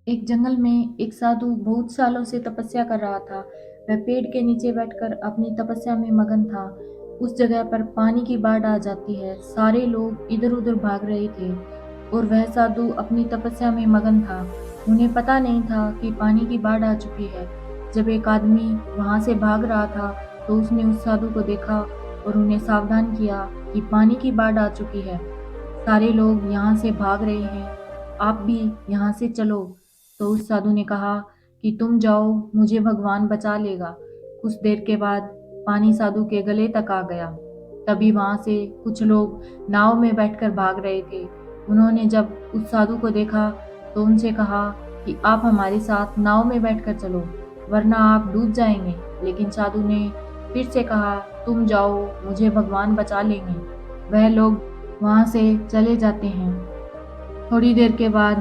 एक जंगल में एक साधु बहुत सालों से तपस्या कर रहा था। वह पेड़ के नीचे बैठकर अपनी तपस्या में मगन था। उस जगह पर पानी की बाढ़ आ जाती है। सारे लोग इधर उधर भाग रहे थे और वह साधु अपनी तपस्या में मगन था। उन्हें पता नहीं था कि पानी की बाढ़ आ चुकी है। जब एक आदमी वहां से भाग रहा था तो उसने उस साधु को देखा और उन्हें सावधान किया कि पानी की बाढ़ आ चुकी है। सारे लोग यहाँ से भाग रहे हैं, आप भी यहाँ से चलो। तो उस साधु ने कहा कि तुम जाओ, मुझे भगवान बचा लेगा। कुछ देर के बाद पानी साधु के गले तक आ गया। तभी वहां से कुछ लोग नाव में बैठकर भाग रहे थे। उन्होंने जब उस साधु को देखा तो उनसे कहा कि आप हमारे साथ नाव में बैठकर चलो, वरना आप डूब जाएंगे। लेकिन साधु ने फिर से कहा, तुम जाओ, मुझे भगवान बचा लेंगे। वह लोग वहां से चले जाते हैं। थोड़ी देर के बाद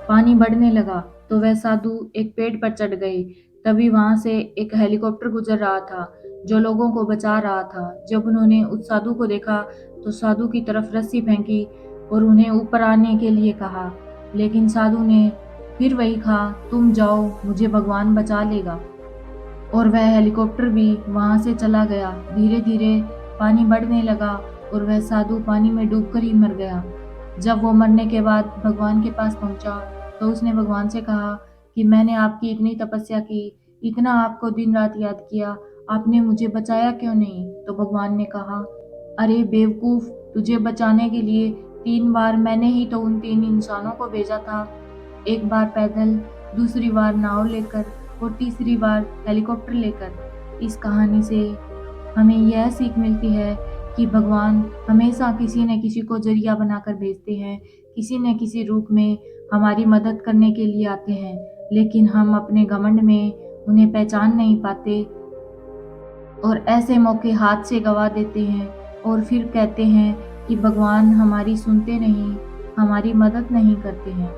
पानी बढ़ने लगा तो वह साधु एक पेड़ पर चढ़ गए। तभी वहां से एक हेलीकॉप्टर गुजर रहा था जो लोगों को बचा रहा था। जब उन्होंने उस साधु को देखा तो साधु की तरफ रस्सी फेंकी और उन्हें ऊपर आने के लिए कहा, लेकिन साधु ने फिर वही कहा, तुम जाओ, मुझे भगवान बचा लेगा। और वह हेलीकॉप्टर भी वहां से चला गया। धीरे धीरे पानी बढ़ने लगा और वह साधु पानी में डूबकर ही मर गया। जब वो मरने के बाद भगवान के पास पहुंचा तो उसने भगवान से कहा कि मैंने आपकी इतनी तपस्या की, इतना आपको दिन रात याद किया, आपने मुझे बचाया क्यों नहीं? तो भगवान ने कहा, अरे बेवकूफ, तुझे बचाने के लिए 3 बार मैंने ही तो उन 3 इंसानों को भेजा था। एक बार पैदल, दूसरी बार नाव लेकर और तीसरी बार हेलीकॉप्टर लेकर। इस कहानी से हमें यह सीख मिलती है कि भगवान हमेशा किसी न किसी को जरिया बनाकर भेजते हैं, किसी न किसी रूप में हमारी मदद करने के लिए आते हैं, लेकिन हम अपने घमंड में उन्हें पहचान नहीं पाते और ऐसे मौके हाथ से गवा देते हैं और फिर कहते हैं कि भगवान हमारी सुनते नहीं, हमारी मदद नहीं करते हैं।